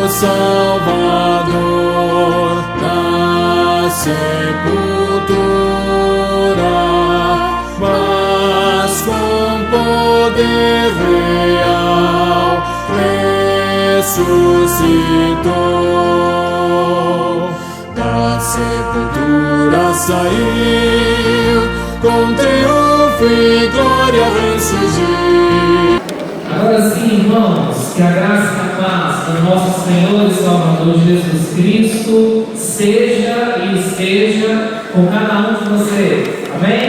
Salvador da sepultura, mas com poder real ressuscitou. Da sepultura saiu, com triunfo e glória ressurgiu. Agora sim, irmãos, que a graça e a paz do nosso Senhor e Salvador Jesus Cristo seja e esteja com cada um de vocês. Amém?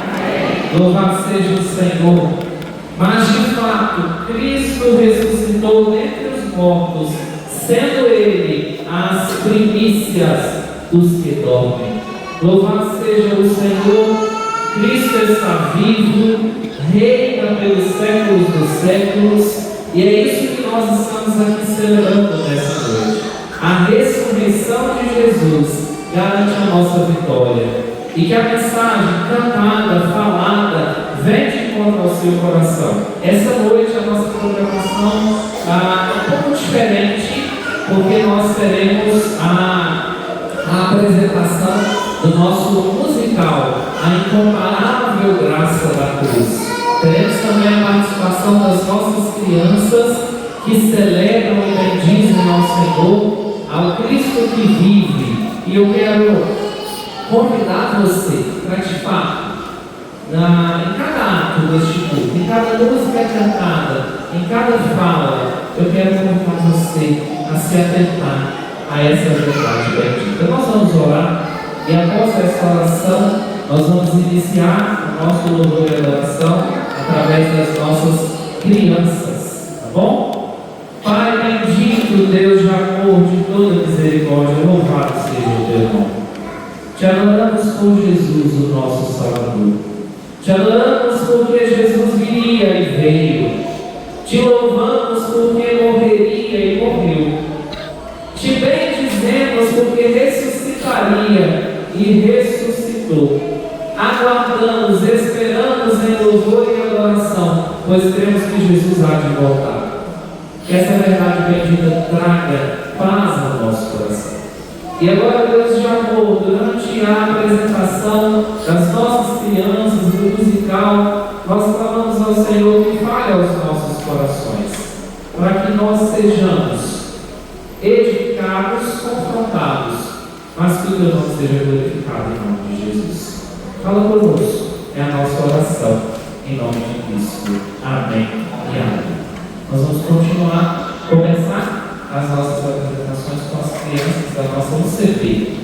Amém. Louvado seja o Senhor. Mas de fato, Cristo ressuscitou dentre os mortos, sendo Ele as primícias dos que dormem. Louvado seja o Senhor. Cristo está vivo, reina pelos séculos dos séculos, e é isso que nós estamos aqui celebrando nessa noite. A ressurreição de Jesus garante a nossa vitória, e que a mensagem cantada, falada, vem de encontro ao seu coração. Essa noite a nossa programação é um pouco diferente, porque nós teremos a apresentação do nosso musical, A Incomparável Graça da Cruz. Teremos também a participação das nossas crianças que celebram e bendizem ao Senhor, ao Cristo que vive. E eu quero convidar você para, de fato, em cada ato deste culto, em cada música cantada, em cada fala, eu quero convidar você a se atentar a essa verdade bendita. Nós vamos orar e após essa oração nós vamos iniciar o nosso louvor e adoração através das nossas crianças, tá bom? Pai bendito, Deus de amor, de toda misericórdia, louvado seja o teu nome. Te adoramos por Jesus, o nosso Salvador. Te adoramos porque Jesus viria e veio. Te louvamos porque morreria e morreu. Te bendizemos porque ressuscitaria e ressuscitou. Aguardamos, esperamos em louvor e adoração, pois cremos que Jesus há de voltar. Que essa verdade bendita traga paz ao nosso coração. E agora, Deus de amor, durante a apresentação das nossas crianças, do musical, nós clamamos ao Senhor que fale aos nossos corações, para que nós sejamos edificados, confrontados, mas que o teu nome seja glorificado em nome de Jesus. Fala conosco, é a nossa oração, em nome de Cristo. Amém e amém. Nós vamos começar as nossas apresentações com as crianças da nossa UCB.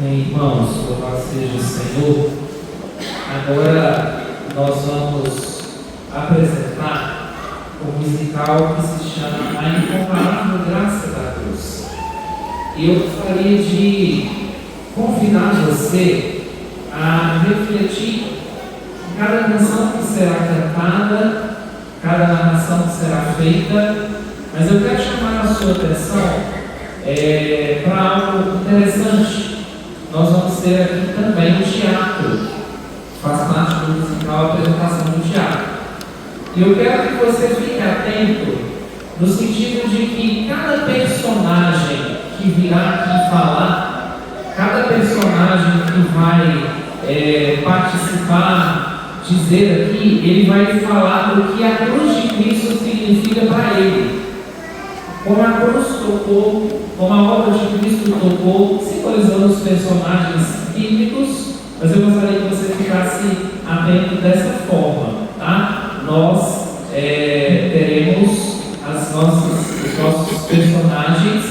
Amém, irmãos, louvado seja o Senhor. Agora nós vamos apresentar o musical que se chama A Incomparável Graça da Cruz. E eu gostaria de convidar você a refletir em cada canção que será cantada, cada narração que será feita, mas eu quero chamar a sua atenção para algo interessante. Nós vamos ter aqui também o teatro, faz parte do musical, a apresentação do teatro. E eu quero que você fique atento no sentido de que cada personagem que virá aqui falar, cada personagem que vai participar, dizer aqui, ele vai falar o que a cruz de Cristo significa para ele. Como a cruz tocou, como a obra de Cristo tocou, simbolizando os personagens bíblicos, mas eu gostaria que você ficasse atento dessa forma, tá? Nós teremos os nossos personagens,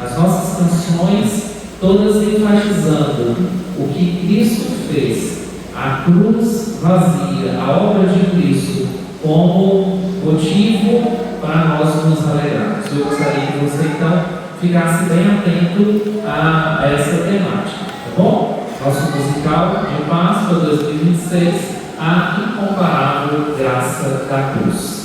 as nossas canções, todas enfatizando o que Cristo fez, a cruz vazia, a obra de Cristo, como motivo para nós nos alegrarmos. Eu gostaria que você então ficasse bem atento a essa temática, tá bom? Nosso musical de Páscoa 2026, A Incomparável Graça da Cruz.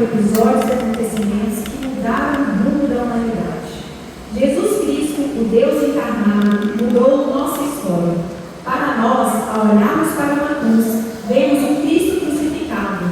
episódios e acontecimentos que mudaram o rumo da humanidade. Jesus Cristo, o Deus encarnado, mudou nossa história. Para nós, ao olharmos para uma cruz, vemos um Cristo crucificado.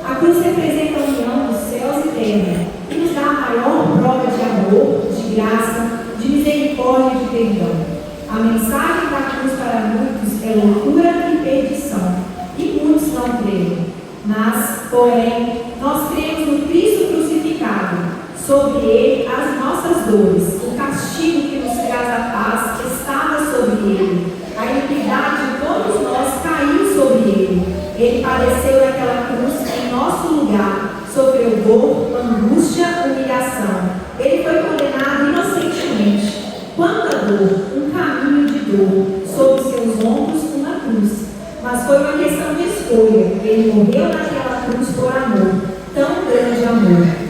A cruz representa a união dos céus e terra e nos dá a maior prova de amor, de graça, de misericórdia e de perdão. A mensagem da cruz para muitos é loucura e perdição, e muitos não creem. Mas, porém, nós cremos no Cristo crucificado. Sobre ele as nossas dores, o castigo que nos traz a paz estava sobre ele. A iniquidade de todos nós caiu sobre ele. Ele padeceu naquela cruz em nosso lugar, sofreu dor, angústia, humilhação. Ele foi condenado inocentemente. Quanta dor, um caminho de dor, sobre seus ombros uma cruz. Mas foi uma questão de escolha. Ele morreu naquela cruz por amor, tão grande amor.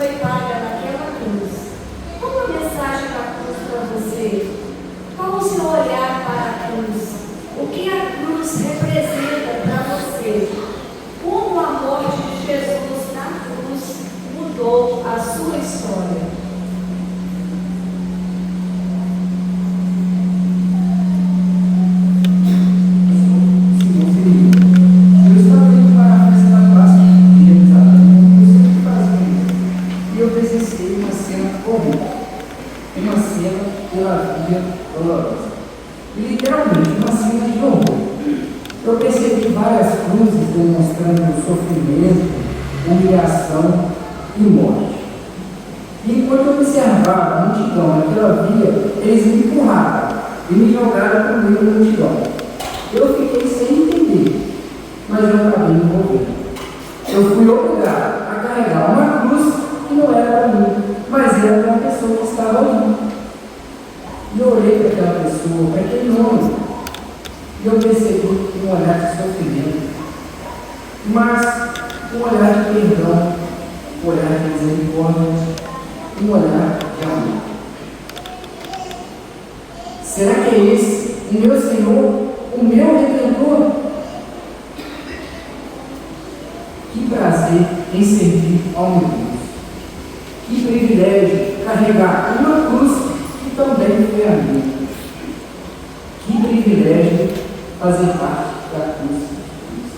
foi paga naquela cruz. Qual a mensagem da cruz para você? Qual o seu olhar para a cruz? O que a cruz representa para você? Como a morte de Jesus na cruz mudou a sua história? Dolorosa. E literalmente uma cena de horror. Eu percebi várias cruzes demonstrando sofrimento, humilhação e morte. E enquanto eu observava a multidão naquela via, eles me empurraram e me jogaram no meio da multidão. Eu fiquei sem entender, mas eu acabei me envolvendo. Eu fui obrigado a carregar uma cruz que não era para mim, mas era para uma pessoa que estava ali. E eu olhei para aquela pessoa, para aquele homem, e eu percebi um olhar de sofrimento, mas um olhar de perdão, um olhar de misericórdia, um olhar de amor. Será que é esse o meu Senhor, o meu Redentor? Que prazer em servir ao meu Deus. Que privilégio carregar uma cruz que também foi a minha. Que privilégio fazer parte da cruz de Cristo.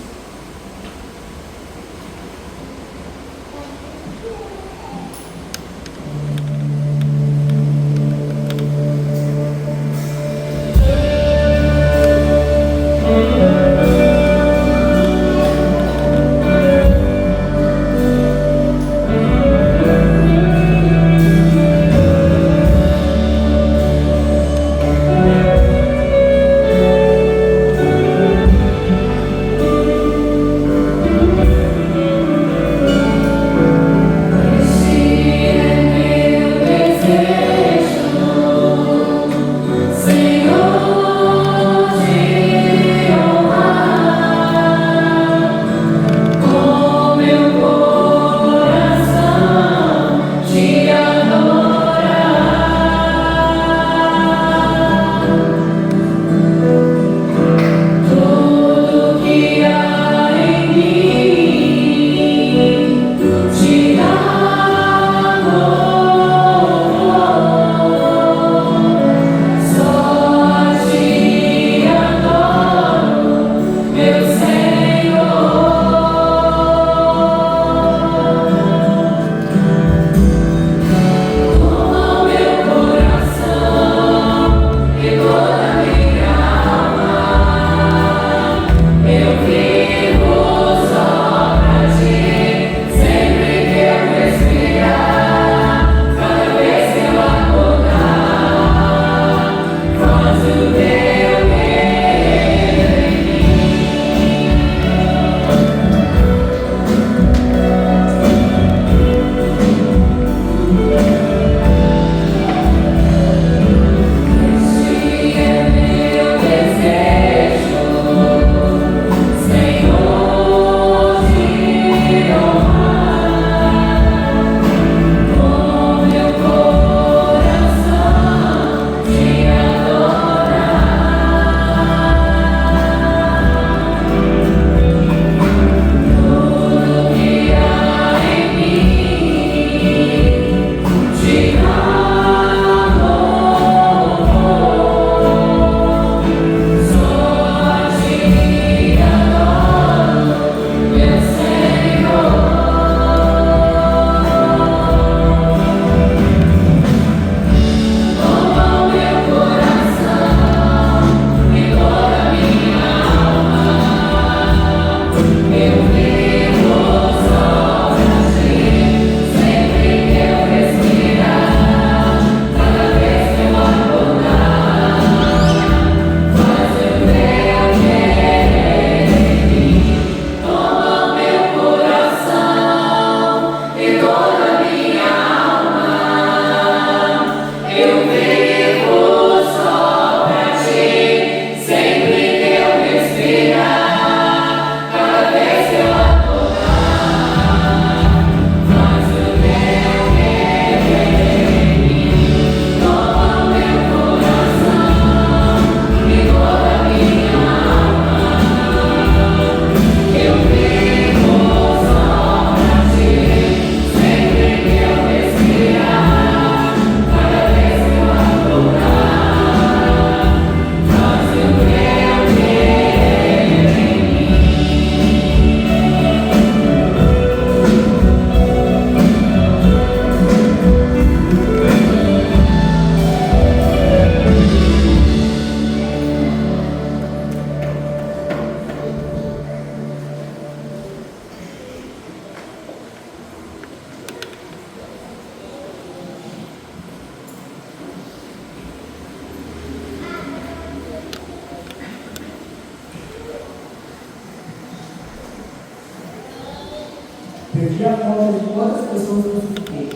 Perdi a conta de quantas pessoas eu crucifiquei.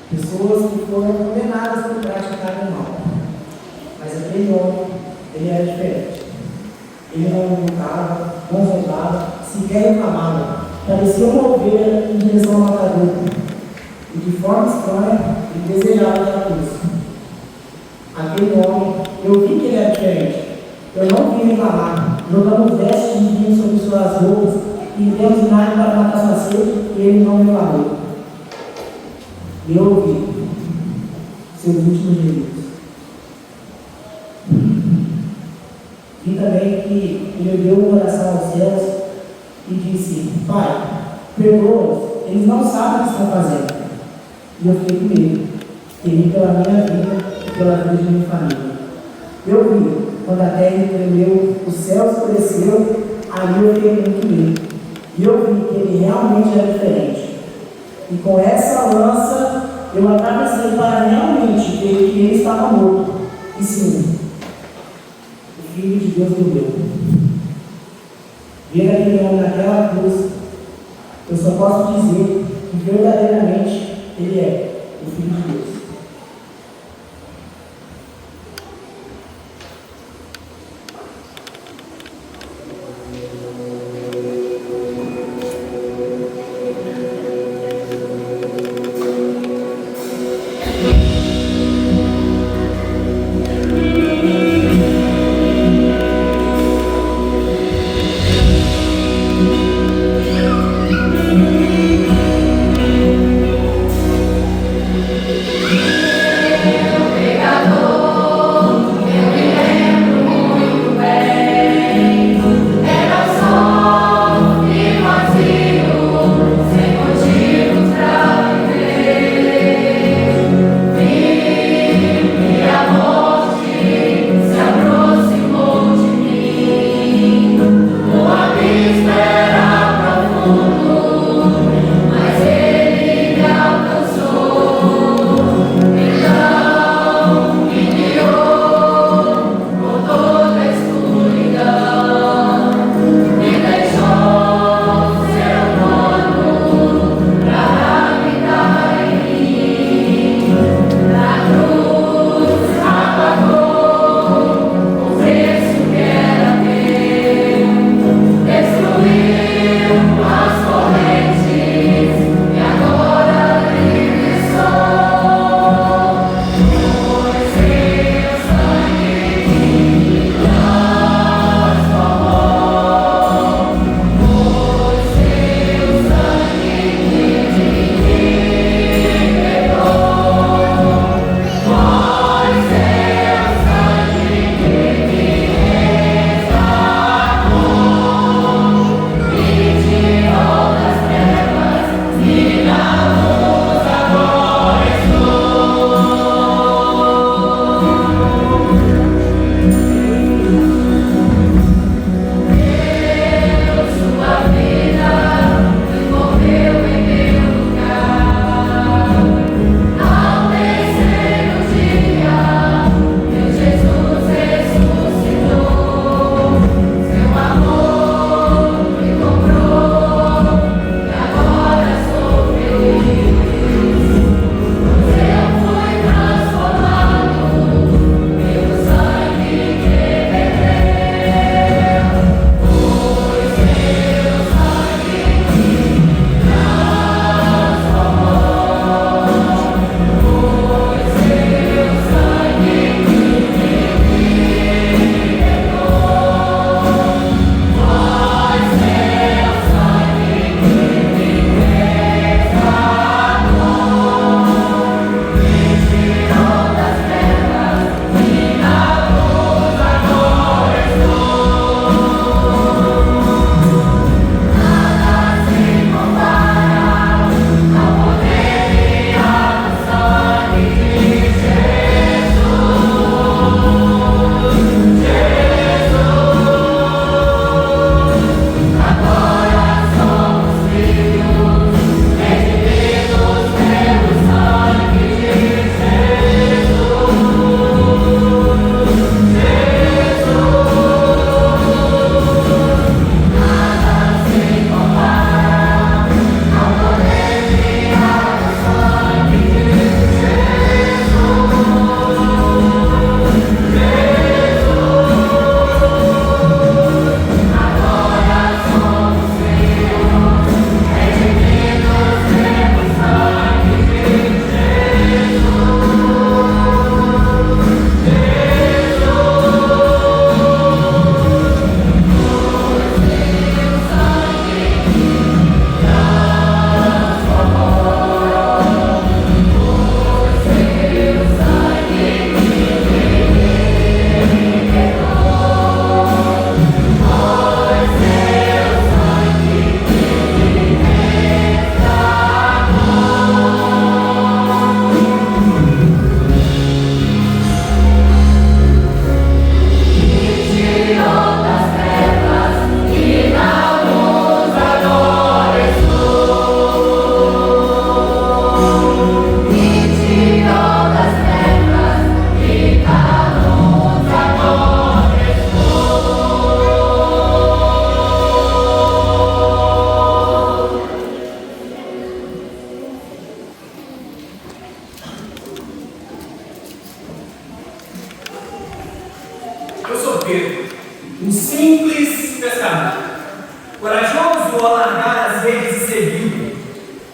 Pessoas que foram condenadas por praticarem mal. Mas aquele homem, ele era diferente. Ele não lutava, não zombava, sequer reclamava. Parecia uma ovelha em direção ao matador. E de forma estranha, ele desejava a cruz. Aquele homem, eu vi que ele era diferente. Eu não vi reclamar. Jogamos vestes de vinho sobre suas roupas e demos vinagre para matar sua sede e ele não reclamou. E eu ouvi seus últimos gemidos. Vi também que ele deu uma oração aos céus e disse: Pai, perdoa-os, eles não sabem o que estão fazendo. E eu fiquei com medo, temi pela minha vida e pela vida de minha família. Eu vi, quando a terra tremeu, o céu escureceu, ali eu fiquei muito medo. E eu vi que ele realmente era diferente. E com essa lança, eu atravessei para realmente ver que ele estava morto. E sim, o Filho de Deus morreu. Ver aquele homem naquela cruz, eu só posso dizer que verdadeiramente ele é o Filho de Deus.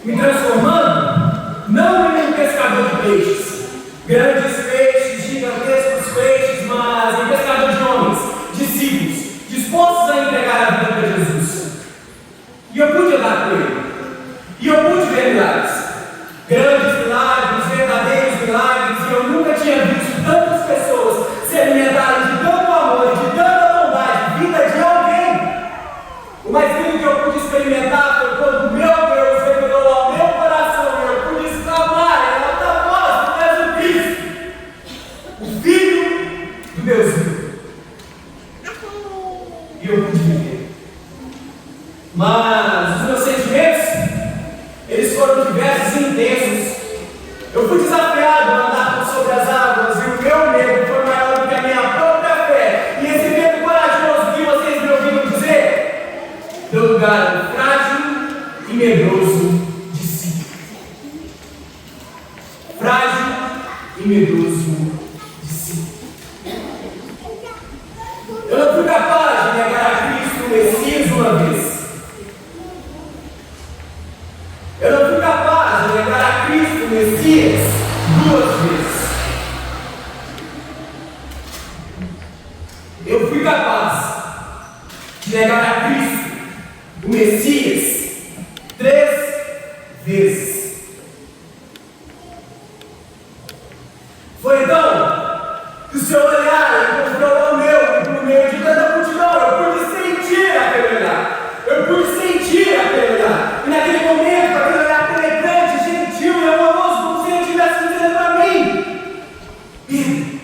me transformando não em um pescador de peixes, grandes peixes, gigantescos peixes, mas em pescador de homens, discípulos, dispostos a entregar a vida para Jesus. E eu pude andar com ele, e eu pude ver milagres, grandes milagres, verdadeiros milagres, e eu nunca tinha visto tantas pessoas se alimentarem de tanto amor, de tanta bondade, vida de alguém. O mais lindo que eu pude experimentar foi quando meu Deus revelou ao meu coração e eu pude exclamar em alta voz: Jesus Cristo, o Filho do Deus vivo. E eu pude viver. Mas os meus sentimentos, eles foram diversos e intensos. Eu fui desafiado a andar sobre as águas e o meu medo foi maior do que a minha própria fé. E esse medo corajoso que vocês me ouviram dizer deu lugar ao frágil e medroso de si. Frágil e medroso de si. Eu não fui capaz de negar a Cristo o Messias uma vez. Eu não fui capaz de negar a Cristo o Messias duas vezes. Eu fui capaz de negar a Cristo o Messias 3 vezes. Foi então que o seu olhar encontrou o meu no meio de tanta multidão. Eu pude sentir aquele olhar. Eu pude sentir aquele olhar. E naquele momento, aquele olhar penetrante, gentil e amoroso, como se ele estivesse dizendo para mim: Pedro,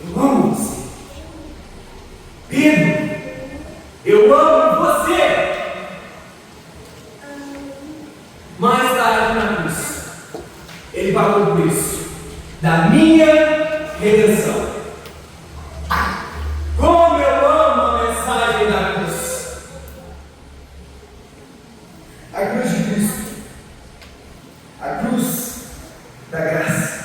eu amo você. Pedro, eu amo você. Mais tarde na cruz, ele pagou o preço da minha redenção. Como eu amo a mensagem da cruz. A cruz de Cristo. A cruz da graça.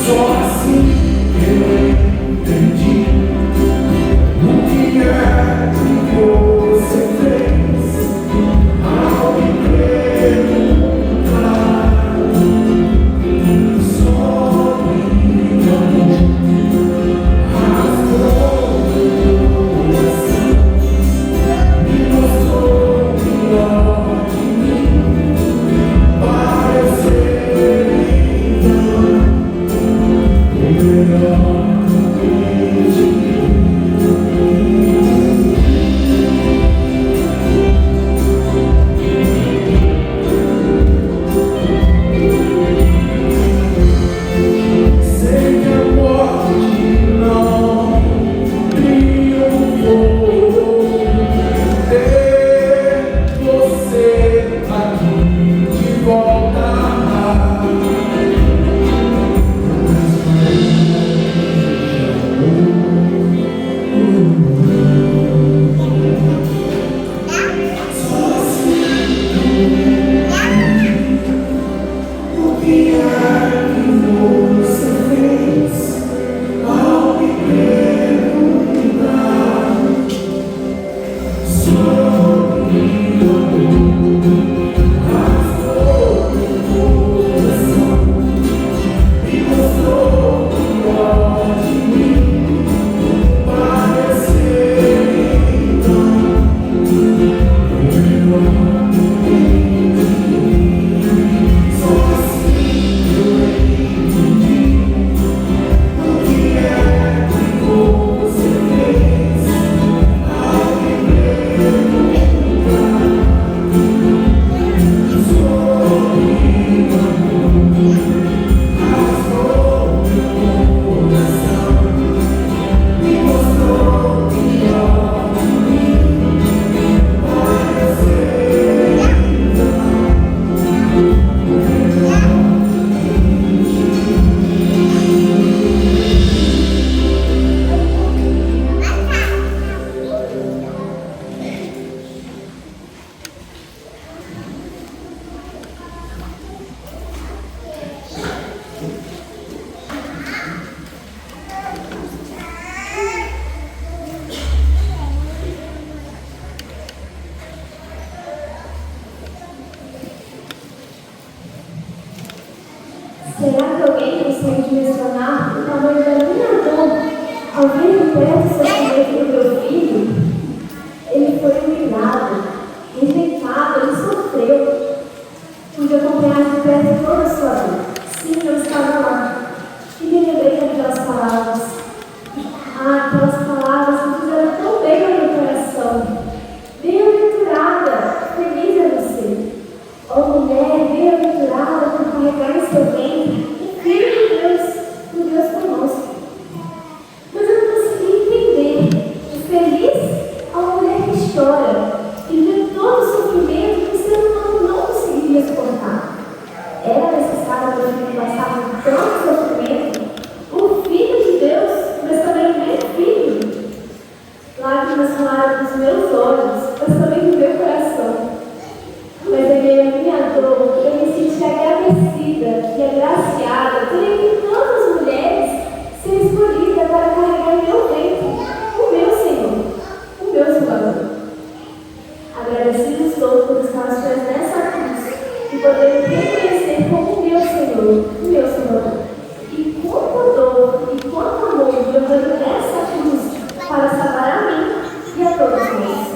Só assim eu entendi o que é Será que alguém consegue dimensionar o tamanho da minha dor ao ver de perto o sofrimento do meu filho? Ele foi humilhado, rejeitado, ele sofreu. Pude acompanhar de perto toda a sua dor. Sim, eu estava lá. E me lembrei daquelas palavras. Aquelas palavras que fizeram tão bem no meu coração. Bem-aventurada, feliz é você. Ó mulher, bem-aventurada por carregar em seu ventre o Filho de Deus, o Deus conosco. Mas eu não consegui entender o feliz a mulher que chora e vê todo o sofrimento que o ser humano não conseguiria suportar. Era necessário para ele passar por tanto sofrimento, o Filho de Deus, mas também o meu filho. Lágrimas rolaram dos meus olhos, mas também do meu coração. Mas em meio à minha dor, eu me senti agradecida e agraciada por entre todas as mulheres ser escolhida para carregar em meu ventre o meu Senhor, o meu Salvador. Agradecido estou por estar aos pés dessa cruz e poder me reconhecer como o meu Senhor, o meu Salvador. E quanta dor e quanto amor levando dessa cruz para salvar a mim e a todos nós.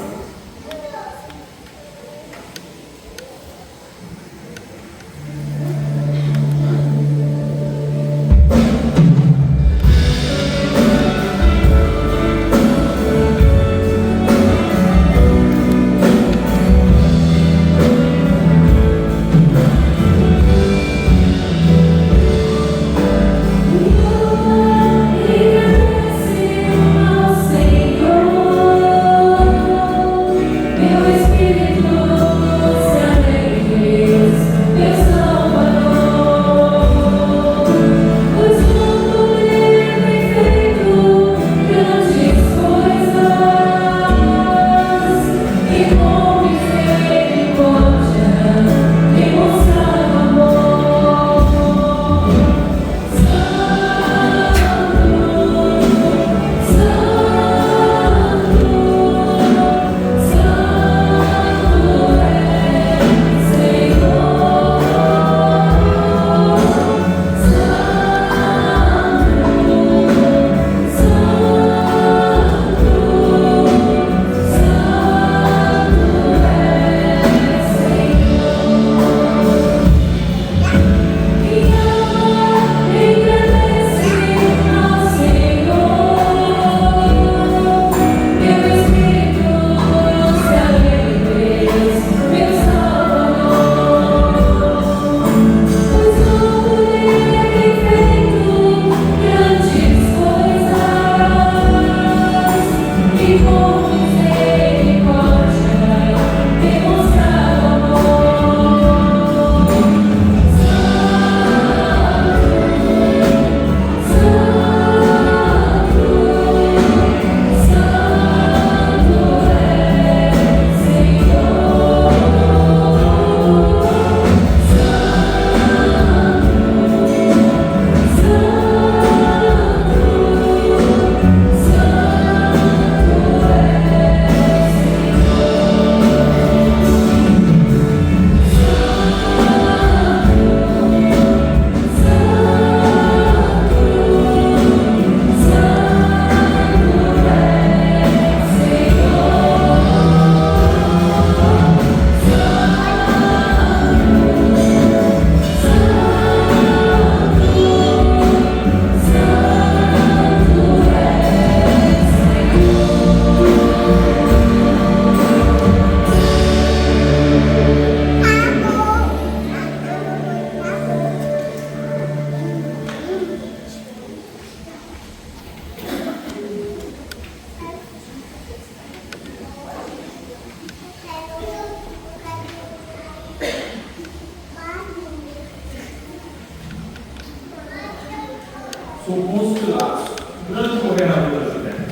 Sou Pôncio Pilatos, grande governador da Judéia.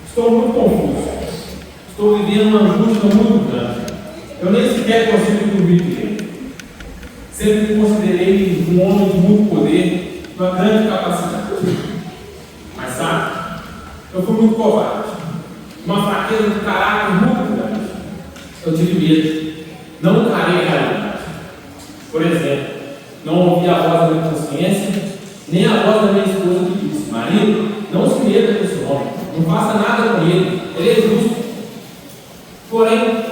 Estou muito confuso. Estou vivendo uma angústia muito grande. Eu nem sequer consigo dormir direito. Sempre me considerei um homem de muito poder, de uma grande capacidade. Mas sabe, eu fui muito covarde. Uma fraqueza de caráter muito grande. Eu tive medo. Não encarei a realidade. Por exemplo, Não ouvi a voz da minha consciência, nem a voz da minha esposa que disse: marido, não se meta com esse homem, não faça nada com ele é justo. Porém,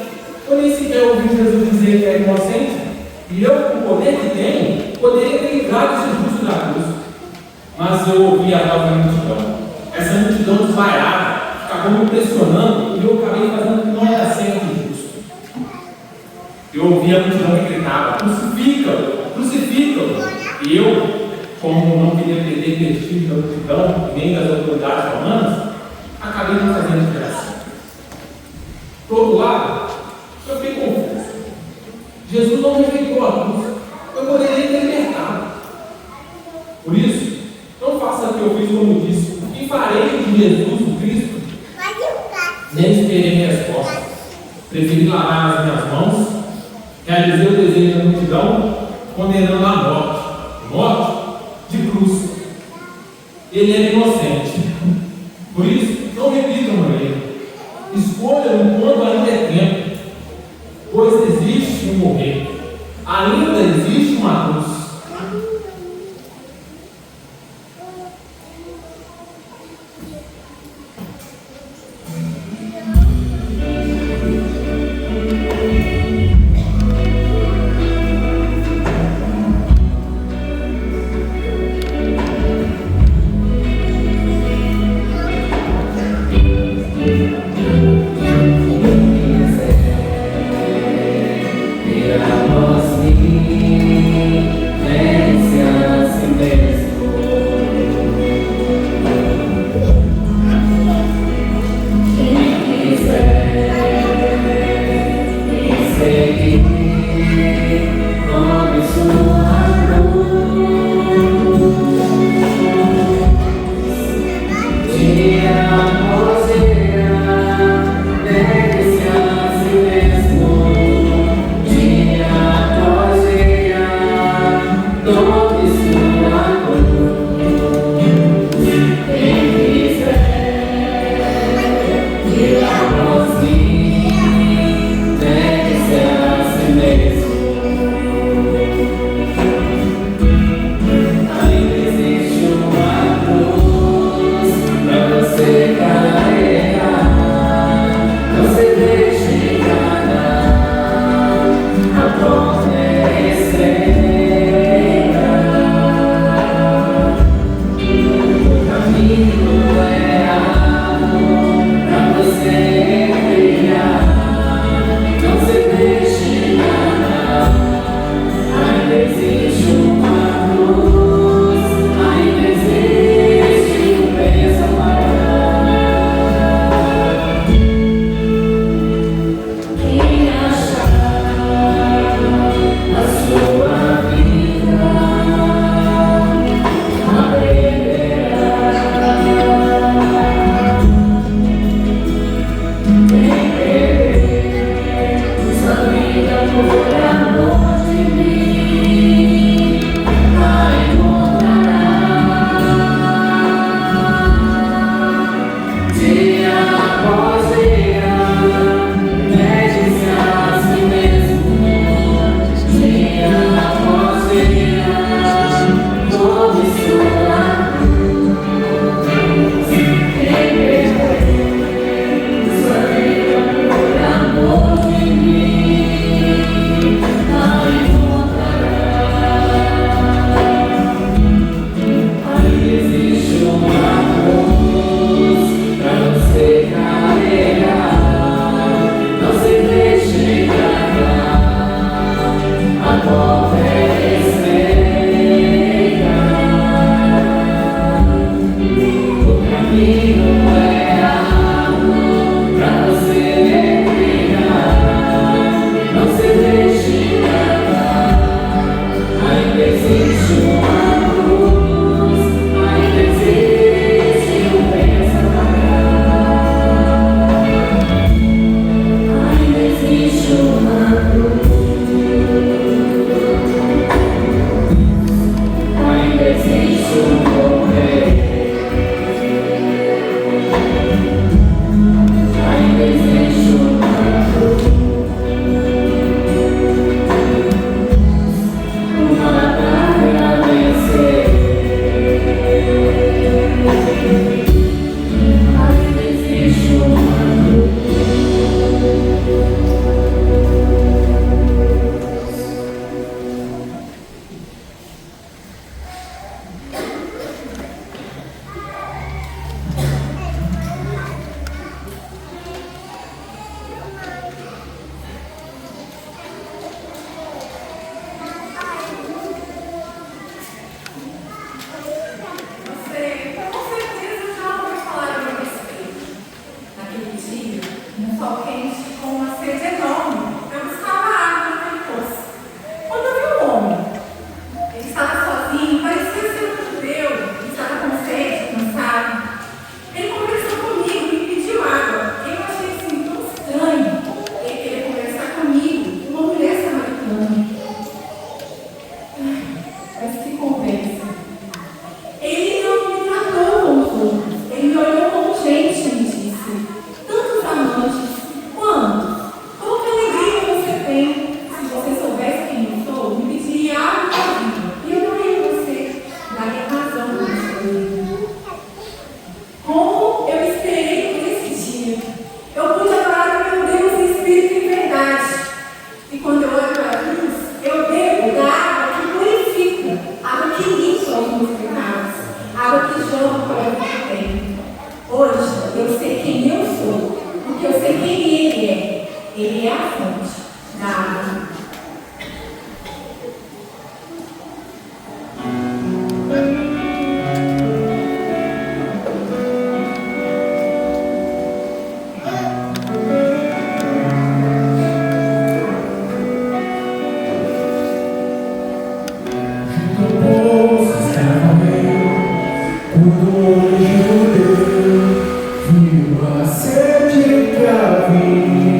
eu nem sequer ouvi Jesus dizer que é inocente, e eu, com o poder que tenho, poderia ter livrado esse justo da cruz. Mas eu ouvi a voz da multidão, essa multidão desvaiada, acabou me impressionando, e eu acabei fazendo o que não era certo e justo. Eu ouvi a multidão que gritava: crucifica-o, crucifica-o. E eu, como não queria perder prestígio da multidão, nem das autoridades romanas, acabei não fazendo diferença. Por outro lado, eu fiquei confuso. Jesus não rejeitou a cruz, eu poderia ter libertado. Por isso, não faça o que eu fiz como disse: o que farei de Jesus o Cristo? Nem esperei resposta. Preferi lavar as minhas mãos, realizei o desejo da multidão, condenando a morte. Morte de cruz. Ele é inocente. Por isso, não repitam ele. Escolham enquanto ainda é tempo, pois existe um morrer. Ainda existe uma cruz. Miramos-me um sol quente com uma sede enorme. Eu buscava água naquele poço. Quando eu vi um homem, ele estava sozinho, parecia ser um judeu, ele estava com sede, cansado. Ele conversou comigo e me pediu água. Eu achei assim tão estranho ele querer conversar comigo, uma mulher samaritana. Mas que conversa. Ele não me tratou como os outros. Ele me olhou como gente e me disse: tantos amantes, quantos? Como que alegria você tem? Se você soubesse quem eu sou, me pediria água da vida. E eu daria a você, daria razão para você. Como eu esperei por esse dia. Eu pude adorar o meu Deus em espírito e em verdade. E quando eu olho para a cruz, eu bebo da água que purifica, água que limpa os meus pecados, água que joga para a vida que tenho. Hoje eu sei quem eu sou, porque eu sei quem Ele é. Ele é a fonte da água. Viu a sede que havia em mim.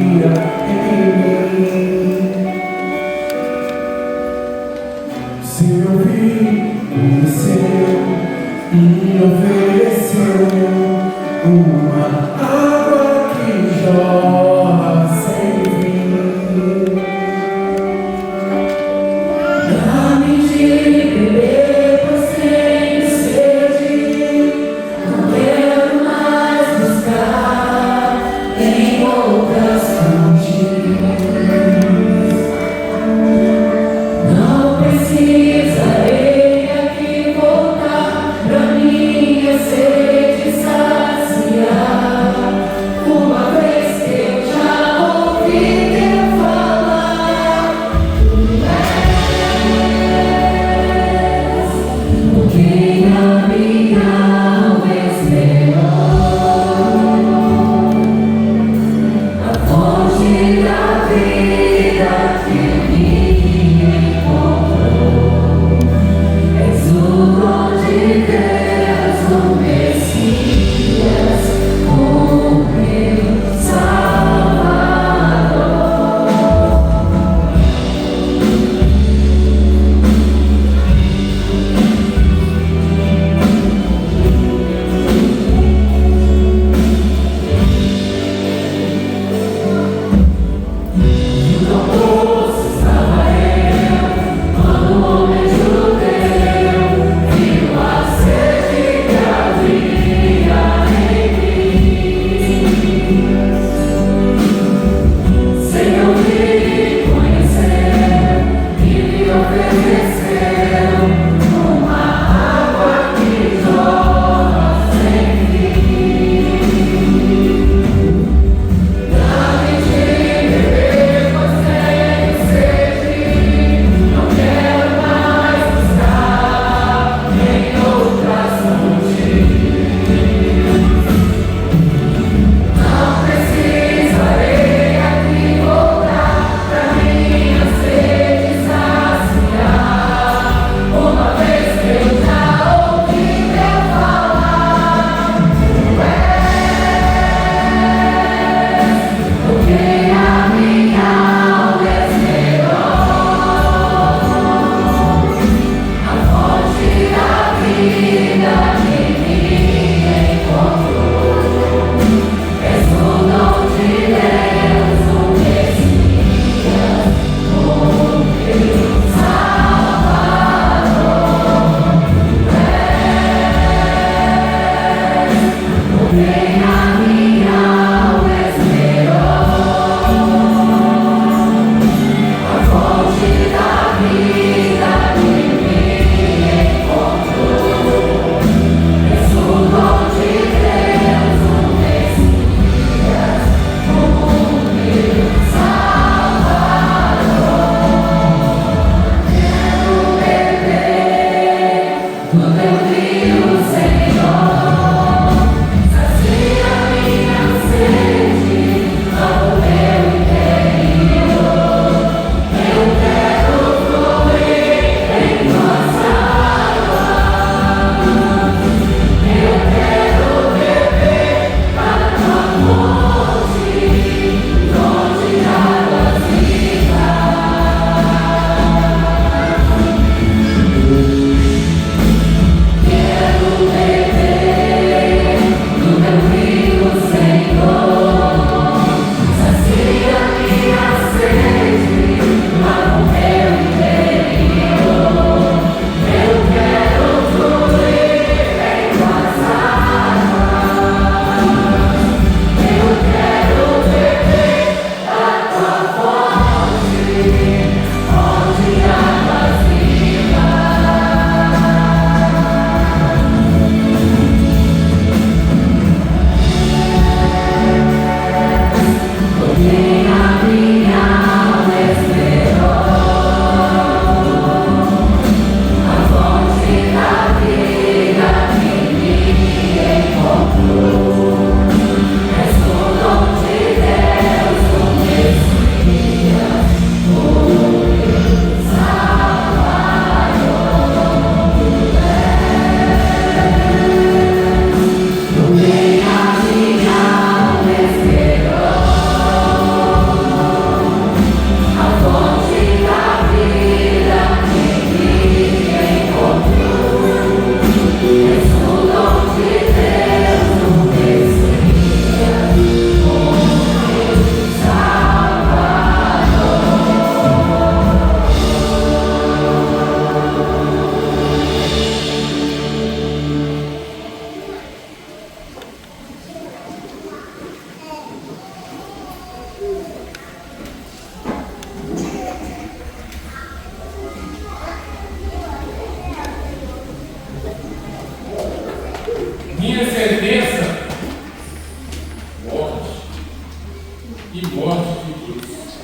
e morte de cruz.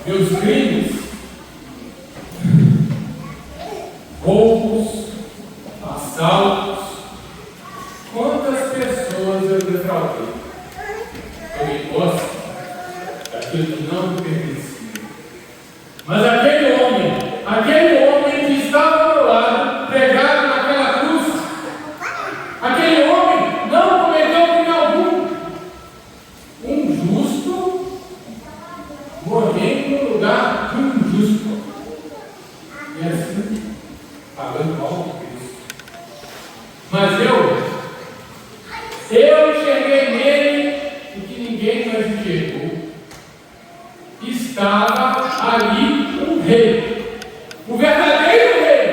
Meus crimes, roubos, assaltos, quantas pessoas eu defraudei? Tomei posse daquilo que não me pertencia. Mas aquele homem que estava ao meu lado, pregado naquela cruz, aquele homem não cometeu crime algum. Um justo morrendo no lugar de um injusto. E assim, pagando mal de Cristo. Mas eu enxerguei nele o que ninguém mais enxergou. Estava ali um rei, o verdadeiro rei,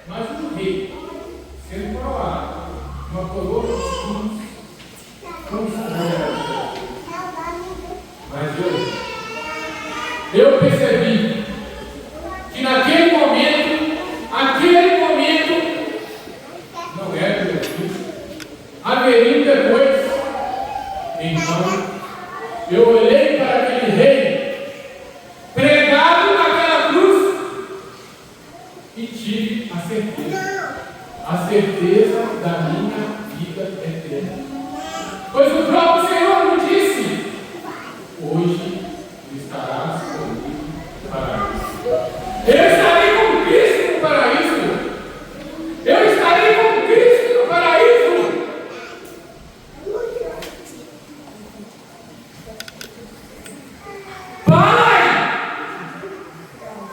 mas um rei, sendo coroado, uma coroa de espinhos, com estrela. Mas eu percebi que naquele momento, não era meu filho, haveria depois. Então, eu olhei para aquele rei, pregado naquela cruz, e tive a certeza da minha vida eterna. Pois o próprio Senhor me disse: hoje tu estarás comigo no paraíso. Eu estarei com Cristo no paraíso. Eu estarei com Cristo no paraíso. Pai,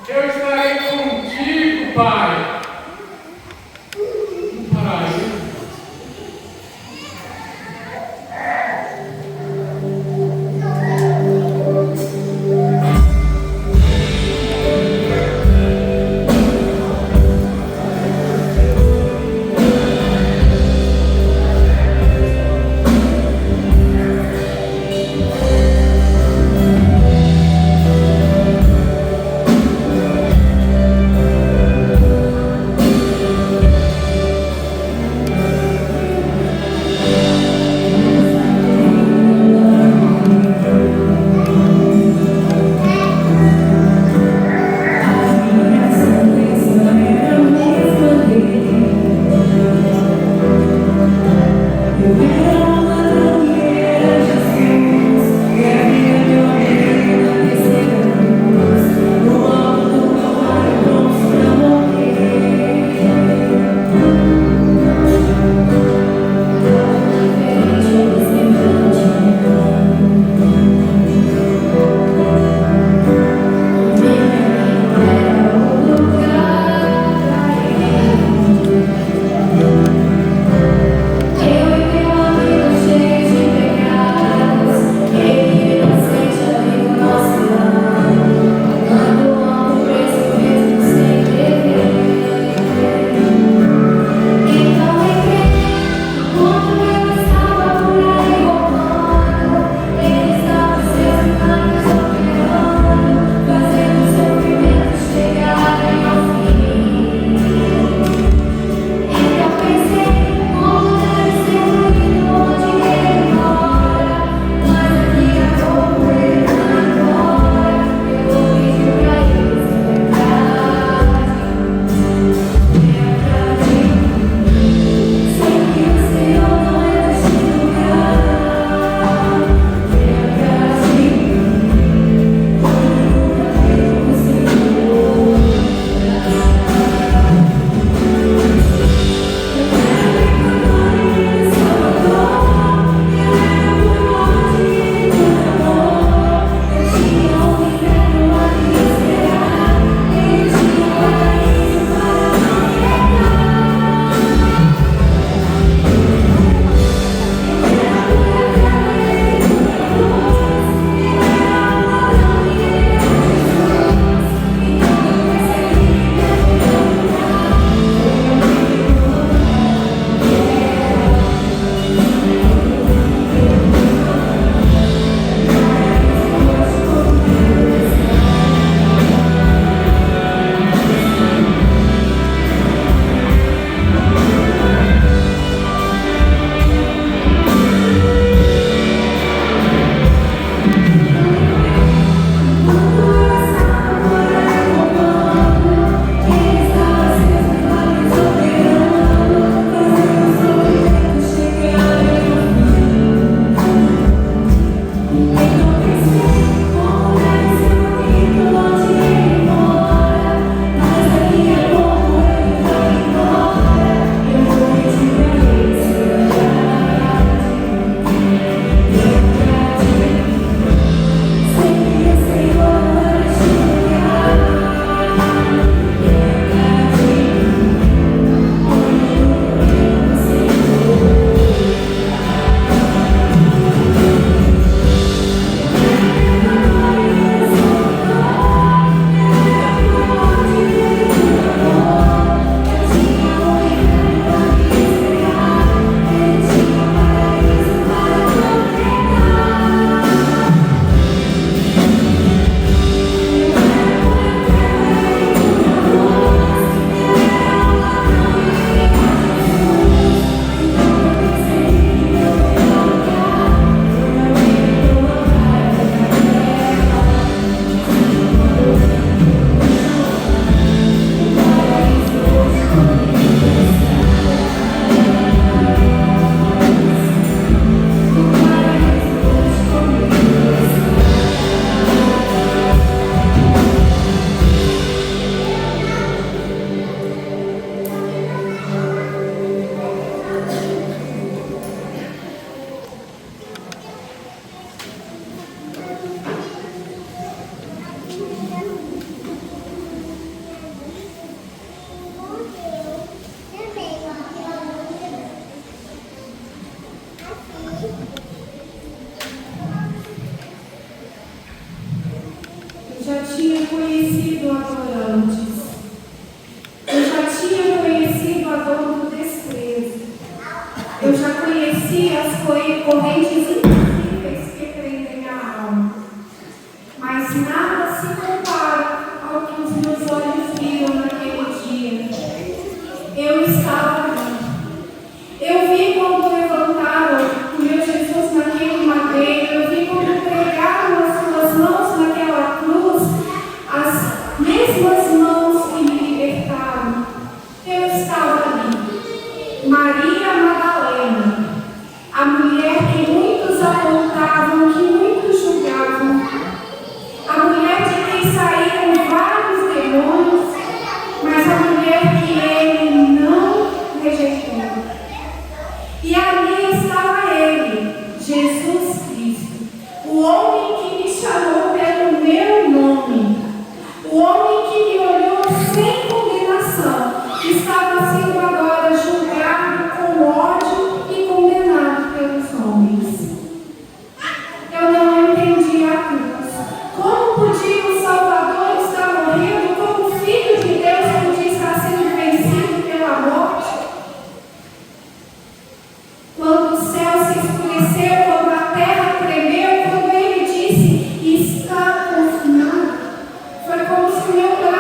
eu estarei contigo, Pai, no paraíso. tinha conhecido a dor antes. Eu já tinha conhecido a dor do desprezo. Eu já conhecia as correntes invisíveis que prendem a alma. Mas nada se compara ao que os meus olhos viram naquele dia. Eu estava ali. Eu vi quando levantaram o meu Jesus naquele madeiro. Eu vi quando pregaram as suas mãos naquela cruz, as mesmas mãos que me libertaram. Eu estava ali. Maria Madalena, a mulher que muitos apontavam, que muitos julgavam, a mulher de quem saíram vários demônios, mas a mulher que ele não rejeitou. E ali estava ele, Jesus Cristo, o homem que me chamou pelo meu nome, o homem que me olhou sem condenação, que estava sendo agora julgado com ódio e condenado pelos homens. Eu não entendi a cruz. Como podia o Salvador estar morrendo? Como o Filho de Deus podia estar sendo vencido pela morte? Quando o céu se escureceu, quando a terra tremeu, quando ele disse, está consumado, foi como se o meu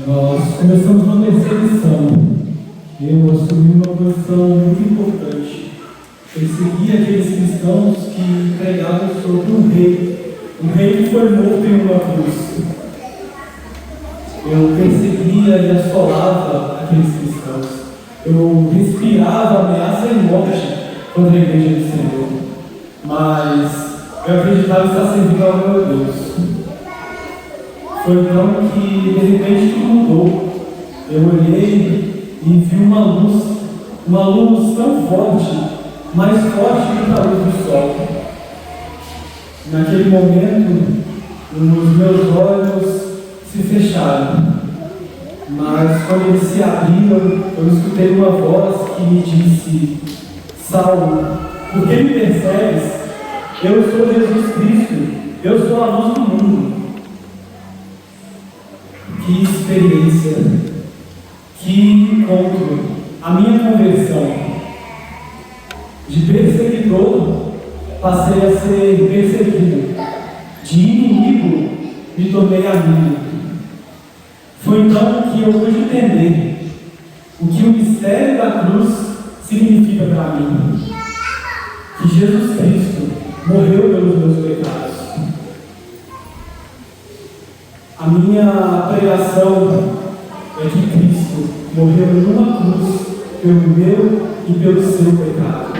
Nós começamos uma terceira lição. Eu assumi uma posição muito importante. Persegui aqueles cristãos que pregavam sobre um rei que foi morto em uma cruz. Eu perseguia e assolava aqueles cristãos. Eu respirava ameaça e morte contra a igreja do Senhor. Mas eu acreditava estar servindo ao meu Deus. Foi então que de repente tudo mudou. Eu olhei e vi uma luz tão forte, mais forte do que a luz do sol. Naquele momento, os meus olhos se fecharam, mas quando eles se abriram, eu escutei uma voz que me disse: Saulo, por que me persegues? Eu sou Jesus Cristo, eu sou a luz do mundo. Que experiência, que encontro, a minha conversão. De perseguidor, passei a ser perseguido. De inimigo, me tornei amigo. Foi então que eu pude entender o que o mistério da cruz significa para mim. Que Jesus Cristo morreu pelos meus pecados. A minha pregação é que Cristo morreu numa cruz pelo meu e pelo seu pecado.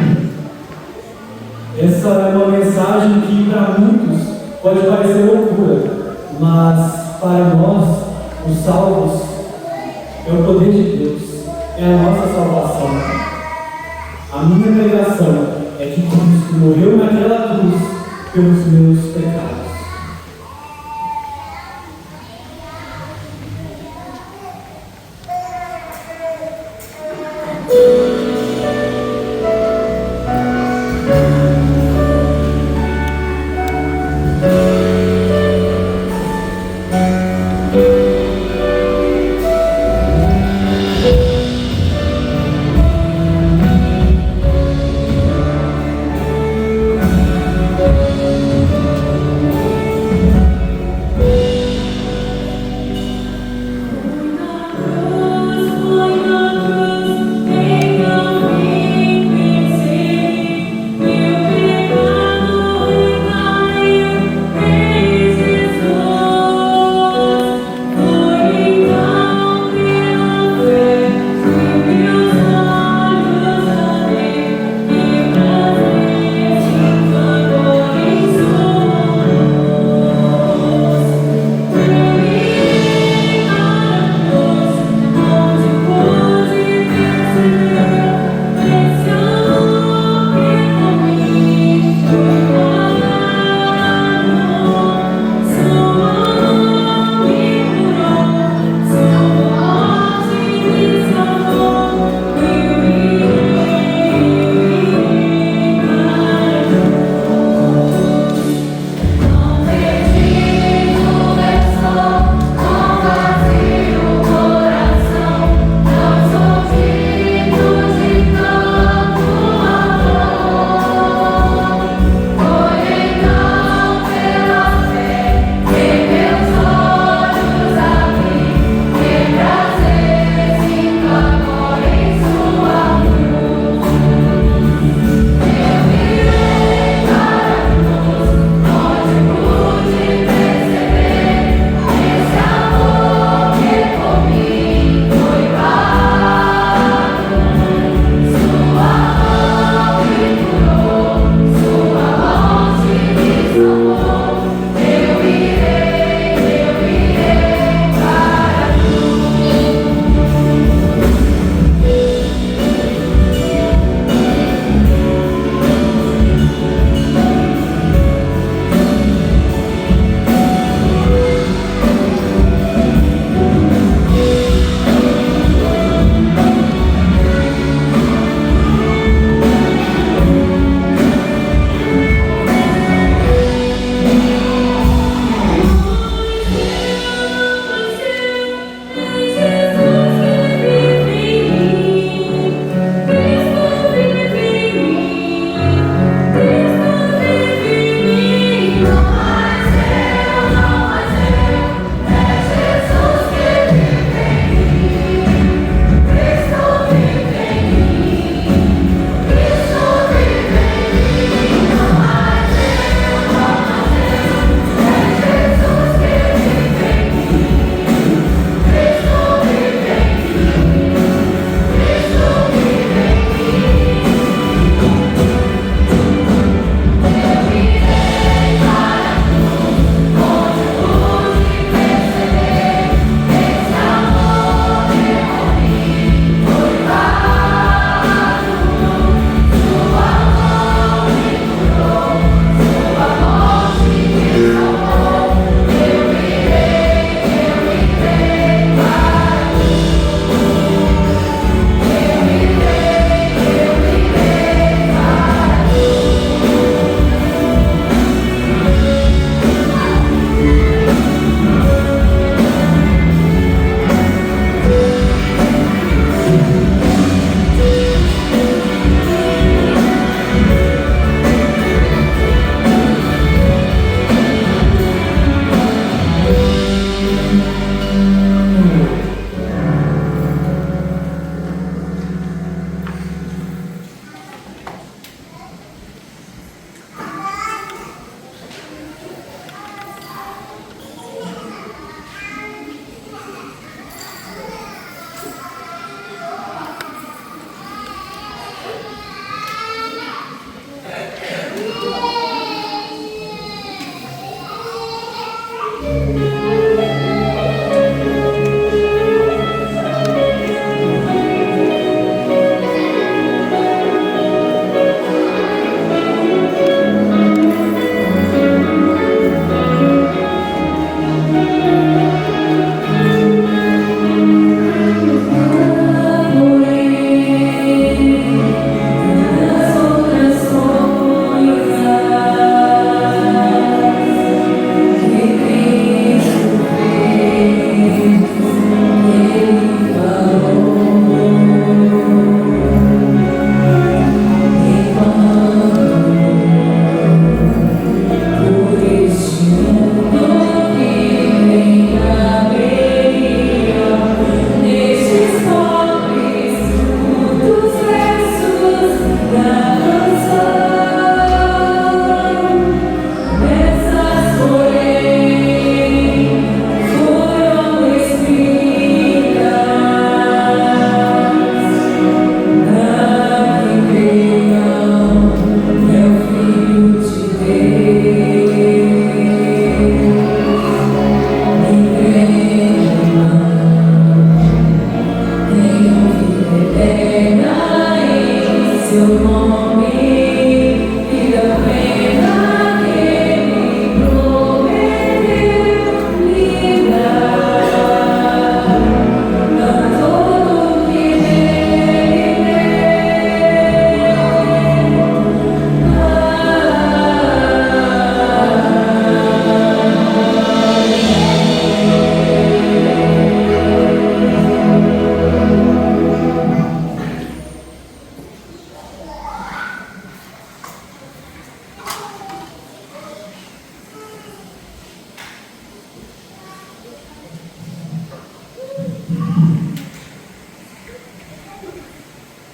Essa é uma mensagem que para muitos pode parecer loucura, mas para nós, os salvos, é o poder de Deus, é a nossa salvação. A minha pregação é que Cristo morreu naquela cruz pelos meus pecados.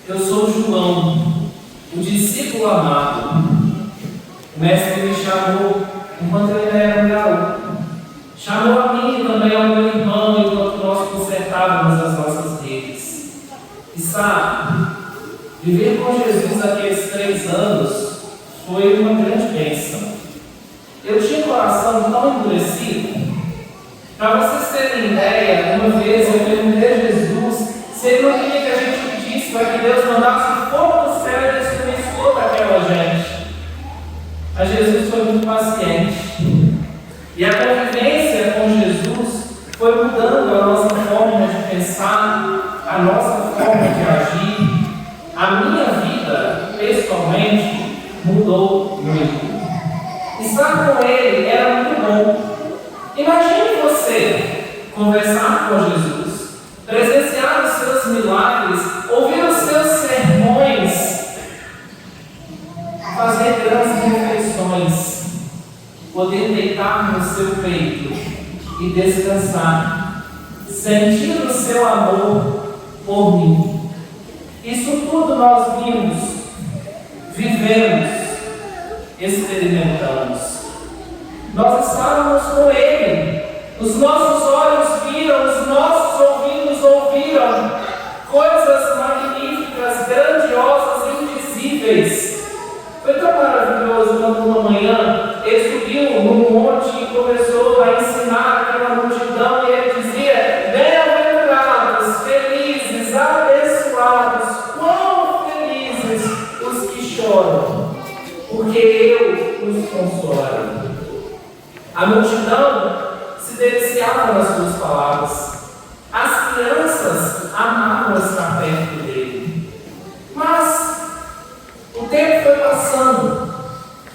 Eu sou João, o discípulo amado. O mestre me chamou enquanto ele era um garoto. Chamou a mim e também ao meu irmão enquanto nós consertávamos as nossas redes. E sabe, viver com Jesus aqueles 3 anos foi uma grande bênção. Eu tinha um coração tão endurecido. Para vocês terem ideia, uma vez eu perguntei a Jesus se ele não queria que a gente pedisse para que Deus mandasse fogo do céu e destruísse toda aquela gente. Mas Jesus foi muito paciente. E a convivência com Jesus foi mudando a nossa forma de pensar, a nossa forma de agir. A minha vida, pessoalmente, mudou muito. Estar com Ele era muito bom. Imagine você conversar com Jesus, presenciar os seus milagres, ouvir os seus sermões, fazer grandes refeições, poder deitar no seu peito e descansar, sentir o seu amor por mim. Isso tudo nós vimos, vivemos, experimentamos. Nós estávamos com Ele, os nossos olhos viram, os nossos ouvidos ouviram coisas magníficas, grandiosas, invisíveis. Foi tão maravilhoso quando uma manhã ele subiu num monte e começou a ensinar aquela multidão e ele dizia: bem-aventurados, felizes, abençoados, quão felizes os que choram, porque eu os consolarei. A multidão se deliciava nas suas palavras. As crianças amavam estar perto dele. Mas o tempo foi passando.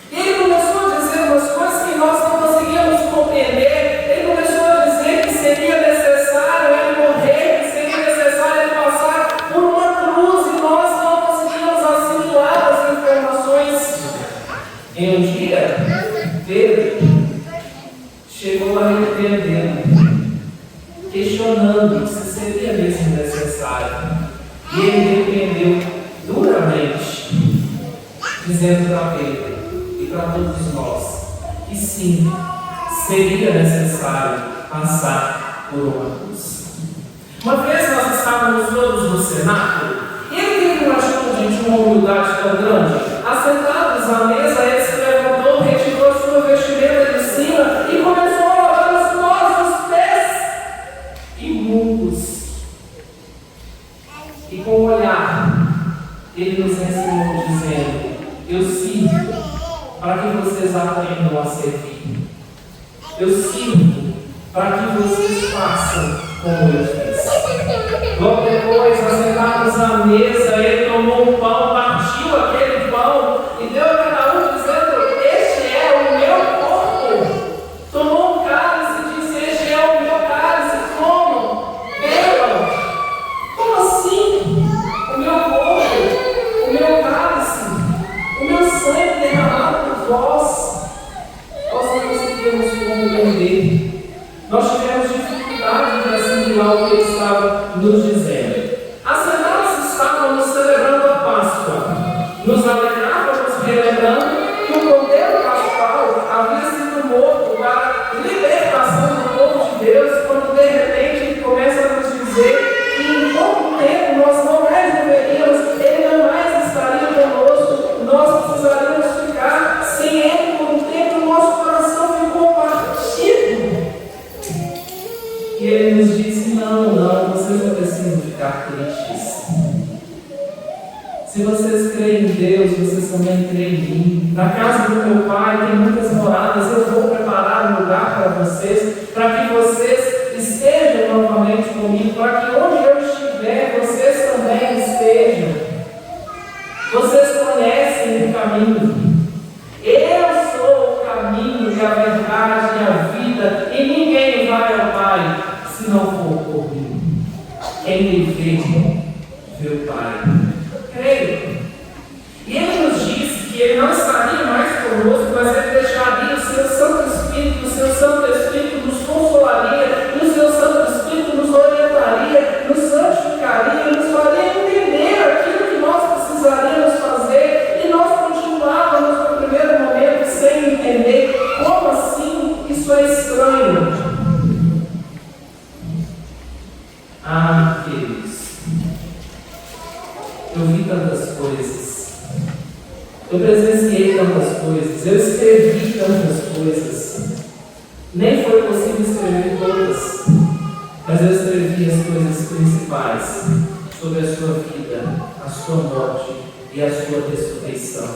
E ele começou a dizer umas coisas que nós não conseguíamos compreender. Ele começou a dizer que seria necessário ele morrer, que seria necessário ele passar por uma cruz, e nós não conseguíamos assimilar as informações. Em um dia, Pedro chegou a repreendê-lo, questionando se seria mesmo necessário. E ele repreendeu duramente, dizendo para Pedro e para todos nós que sim, seria necessário passar por uma cruz. Uma vez nós estávamos todos no cenáculo e ele teve uma atitude de uma humildade tão grande. Assentados à mesa, ele se levantou, retirou sua vestimenta de cima e começou a lavar os nossos pés imundos. E com o olhar, ele nos ensinou dizendo: eu sirvo para que vocês aprendam a servir. Eu sirvo para que vocês façam como eu fiz. Logo depois, assentados à mesa, ele tomou um pão, partiu aquele pão e deu a cada um dizendo: este é o meu corpo. Tomou um cálice e disse: este é o meu cálice, comam, bebam. Como assim? O meu corpo, o meu cálice, o meu sangue derramado por vós. Nós não conseguimos compreender. Nós tivemos dificuldade de assimilar o que ele estava nos dizendo. As irmãs estávamos celebrando a Páscoa. Nos alegrávamos relembrando que o Cordeiro Pascual havia sido morto para a libertação do povo de Deus, quando de repente ele começa a nos dizer que em pouco tempo nós não mais deveríamos, ele não mais estaria conosco, nós precisaríamos ficar sem ele por um tempo. O nosso coração ficou partido. E ele nos disse: não, vocês não precisam ficar tristes. Se vocês creem em Deus, vocês também creem em mim. Na casa do meu Pai tem muitas moradas, eu vou preparar um lugar para vocês, para que vocês estejam novamente comigo, para que onde eu estiver, vocês também estejam. Vocês conhecem o caminho. Eu sou o caminho e a verdade e a vida, e ninguém vai ao Pai se não for por mim. Quem me vê, vê o Pai. Creio. E ele nos disse que ele não estaria mais conosco, mas ele deixaria o seu Santo Espírito, o seu Santo Espírito nos consolaria, e o seu Santo Espírito nos orientaria, nos santificaria, nos faria entender aquilo que nós Eu vi tantas coisas. Eu presenciei tantas coisas. Eu escrevi tantas coisas. Nem foi possível escrever todas. Mas eu escrevi as coisas principais sobre a sua vida, a sua morte e a sua ressurreição.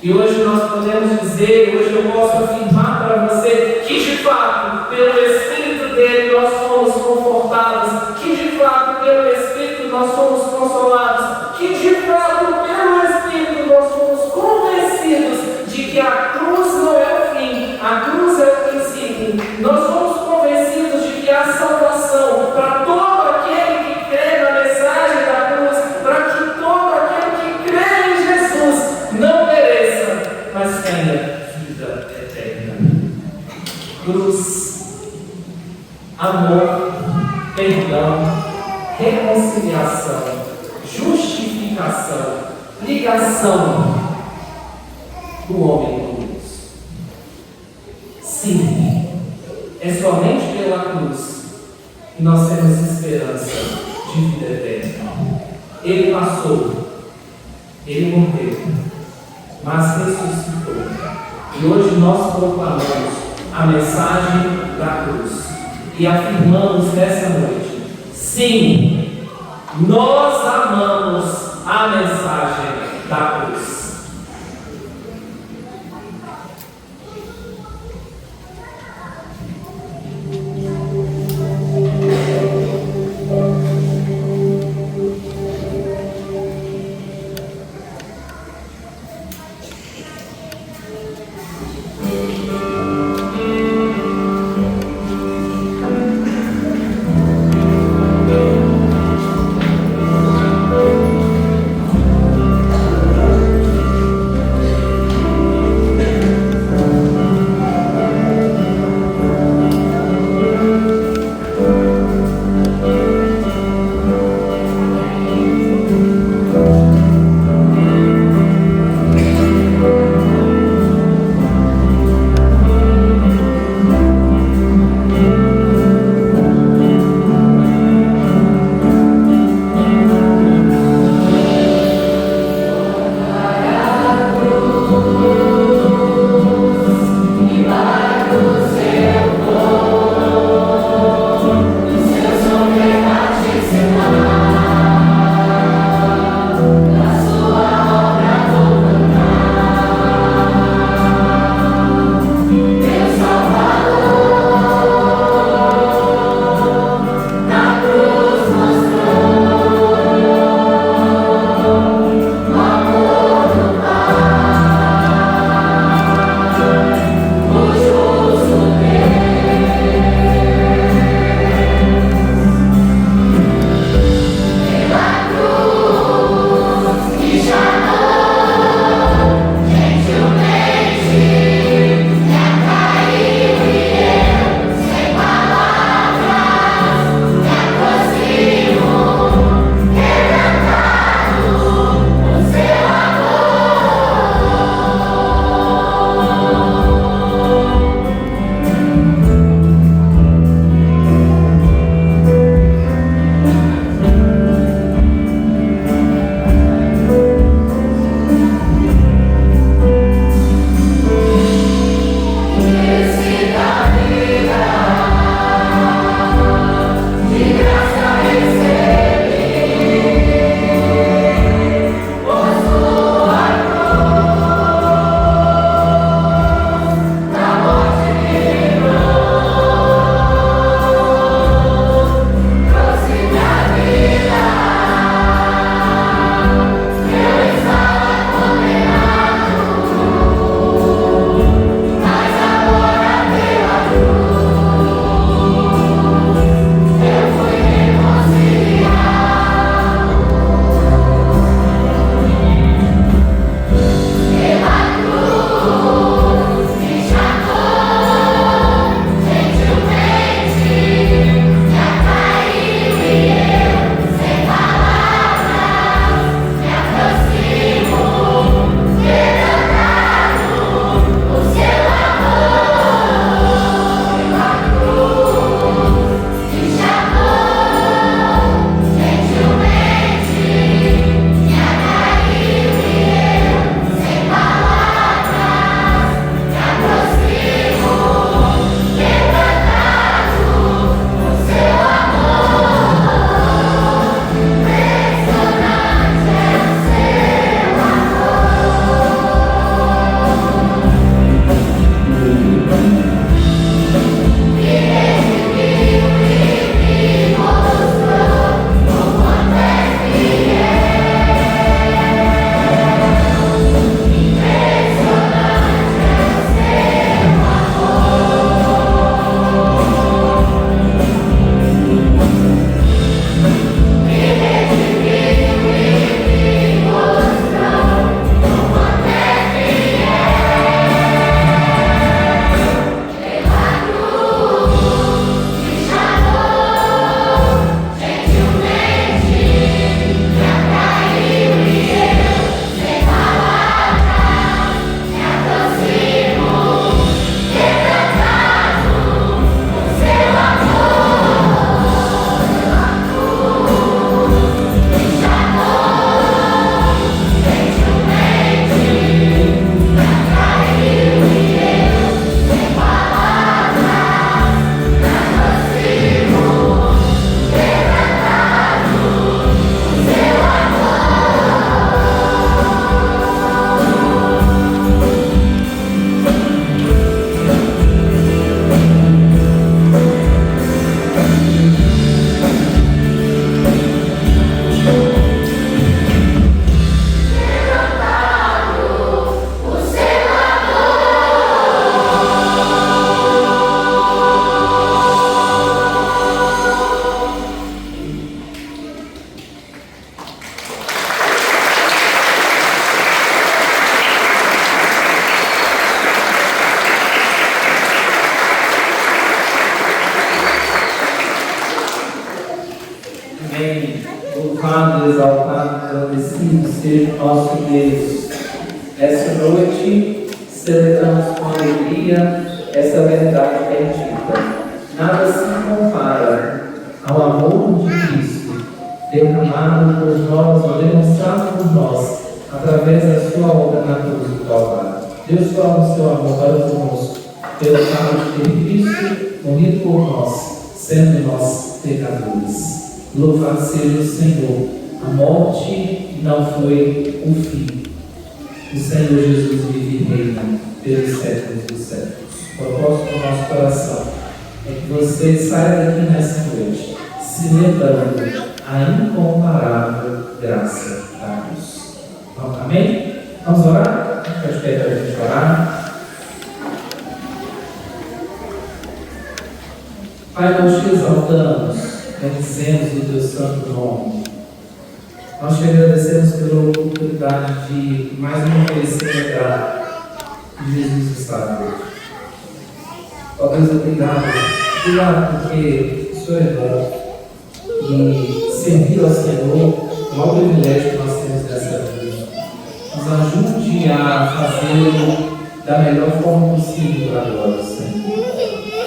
E hoje nós podemos dizer, hoje eu posso afirmar para você que de fato, pelo Espírito dele nós fomos confortados, que de fato pelo Espírito nós fomos consolados, que de fato pelo Espírito nós fomos convencidos de que a cruz não é o fim, a cruz é o princípio. Nós fomos convencidos de que há salvação para todo aquele que crê na mensagem da cruz, para que todo aquele que crê em Jesus não pereça, mas tenha vida eterna. Cruz, amor, perdão, reconciliação, justificação, ligação do homem com Deus. Sim, é somente pela cruz que nós temos esperança de vida eterna. Ele passou, ele morreu, mas ressuscitou. E hoje nós proclamamos a mensagem da cruz e afirmamos nessa noite: sim, nós amamos a mensagem da cruz. exaltado, agradecido seja o nosso Deus. Essa noite celebramos com alegria essa verdade bendita. Nada se compara ao amor de Cristo, derramado por nós, ou demonstrado por nós, através da sua obra na cruz do Calvário. Deus prova o seu amor para conosco, pelo fato de ter Cristo morrido por nós, sendo nós pecadores. Louvado seja o Senhor. A morte não foi o fim. O Senhor Jesus vive e reina pelos séculos dos séculos. O propósito do nosso coração é que você saia daqui nessa noite se lembrando a incomparável graça da cruz. Amém? Vamos orar? Fica de pé para a gente orar. Pai, nós te exaltamos, bendizemos o teu santo nome. Nós te agradecemos pela oportunidade de mais uma vez celebrar que Jesus está hoje. Ó Deus, obrigado. Obrigado porque o Senhor é bom. E servir ao Senhor é o maior privilégio que nós temos nessa vida. Nos ajude a fazê-lo da melhor forma possível para nós, Senhor.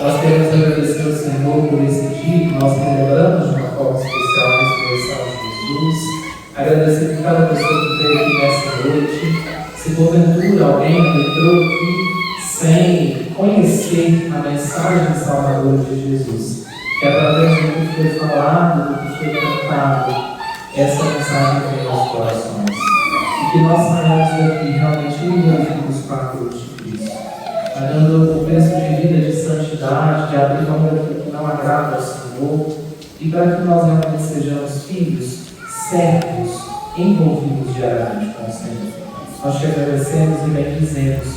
Nós queremos agradecer ao Senhor por esse dia que nós celebramos de uma forma especial a ressurreição de Jesus. Agradecer por cada pessoa que veio aqui nessa noite. Se porventura alguém entrou aqui sem conhecer a mensagem salvadora de Jesus, que através do que foi falado, do que foi cantado, essa mensagem vem aos corações. E que nós saiamos daqui realmente envolvidos com a cruz de Cristo, pagando o preço de vida de santidade, de abrir mão daquilo que não agrada ao Senhor, e para que nós realmente sejamos filhos certos, envolvidos diariamente com o Senhor. Nós te agradecemos e bendizemos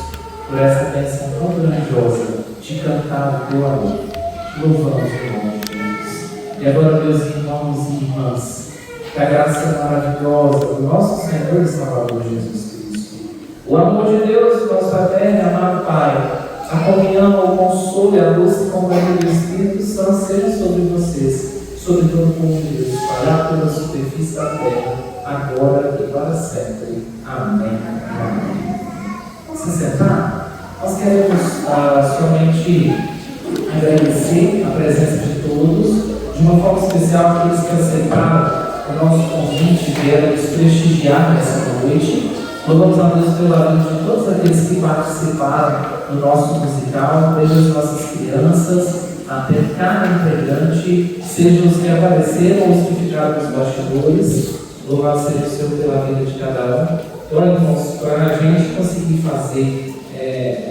por essa bênção tão grandiosa de cantar o teu amor. Louvamos o nome de Deus. E agora, meus irmãos e irmãs, que a graça maravilhosa do nosso Senhor e Salvador Jesus Cristo, o amor de Deus, nosso eterno e amado Pai, a comunhão, o consolo e a doce companhia do Espírito Santo sejam sobre vocês, sobre todo o povo de Deus, espalhado pela superfície da terra, agora e para sempre. Amém. Amém. Se sentar, nós queremos somente agradecer a presença de todos, de uma forma especial aqueles que aceitaram o nosso convite e vieram nos prestigiar nessa noite. Louvamos a Deus pela vida de todos aqueles que participaram do nosso musical, desde as nossas crianças até cada integrante, sejam os que apareceram ou os que ficaram nos bastidores. Louvado seja o Senhor pela vida de cada um. Então, irmãos, para a gente conseguir fazer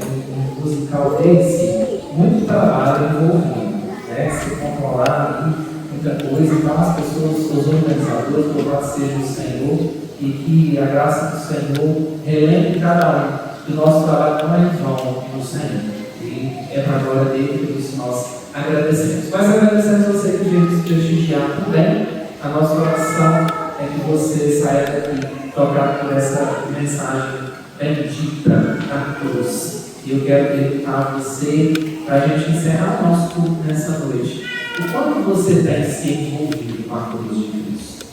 um musical desse, muito trabalho envolvido, né? Se controlar muita coisa. Então, as pessoas, os organizadores, louvado seja o Senhor, e que a graça do Senhor relembre cada um do nosso trabalho não é em vão no Senhor. E é para a glória dele, por isso nós agradecemos. Mas agradecemos você que veio nos prestigiar também. A nossa oração é que você saia daqui tocado por essa mensagem bendita da cruz. E eu quero perguntar a você, para a gente encerrar o nosso culto nessa noite, o quanto você tem se envolvido com a cruz de Cristo?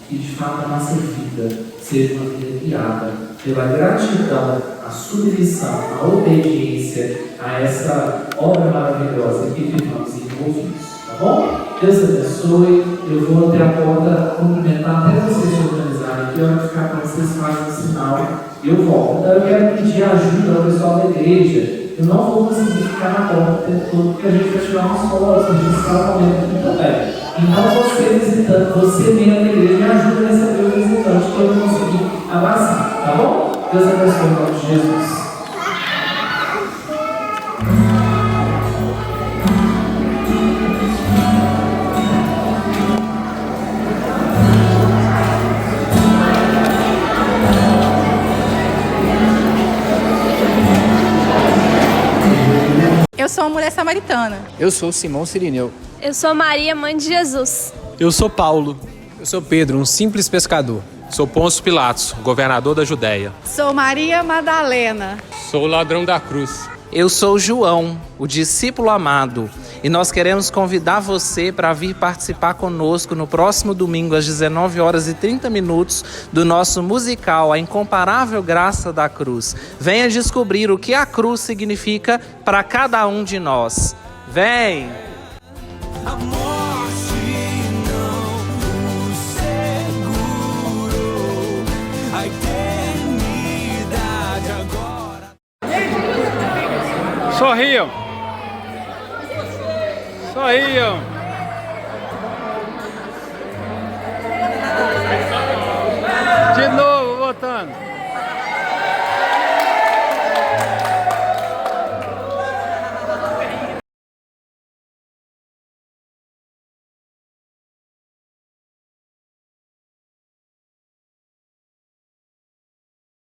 Que de fato a nossa vida seja uma vida guiada pela gratidão, a submissão, a obediência a essa obra maravilhosa que vivamos envolvidos, tá bom? Deus abençoe. Eu vou até a porta cumprimentar até vocês se organizarem aqui. A hora de ficar quando vocês fazem o sinal, eu volto. Então eu quero pedir ajuda ao pessoal da igreja. Eu não vou conseguir ficar na porta o tempo todo, porque a gente vai tirar umas fotos, a gente está no momento aqui também. Então você visitante, você vem na igreja, me ajuda a receber o visitante, que eu não consegui abraçar, tá bom? Deus abençoe em nome de Jesus. Eu sou uma mulher samaritana. Eu sou Simão Sirineu. Eu sou Maria, mãe de Jesus. Eu sou Paulo. Eu sou Pedro, um simples pescador. Sou Pôncio Pilatos, governador da Judéia. Sou Maria Madalena. Sou o ladrão da cruz. Eu sou João, o discípulo amado, e nós queremos convidar você para vir participar conosco no próximo domingo às 19h30 do nosso musical A Incomparável Graça da Cruz. Venha descobrir o que a cruz significa para cada um de nós. Vem! A morte não o segurou, a eternidade agora. Sorriam! Sorriam!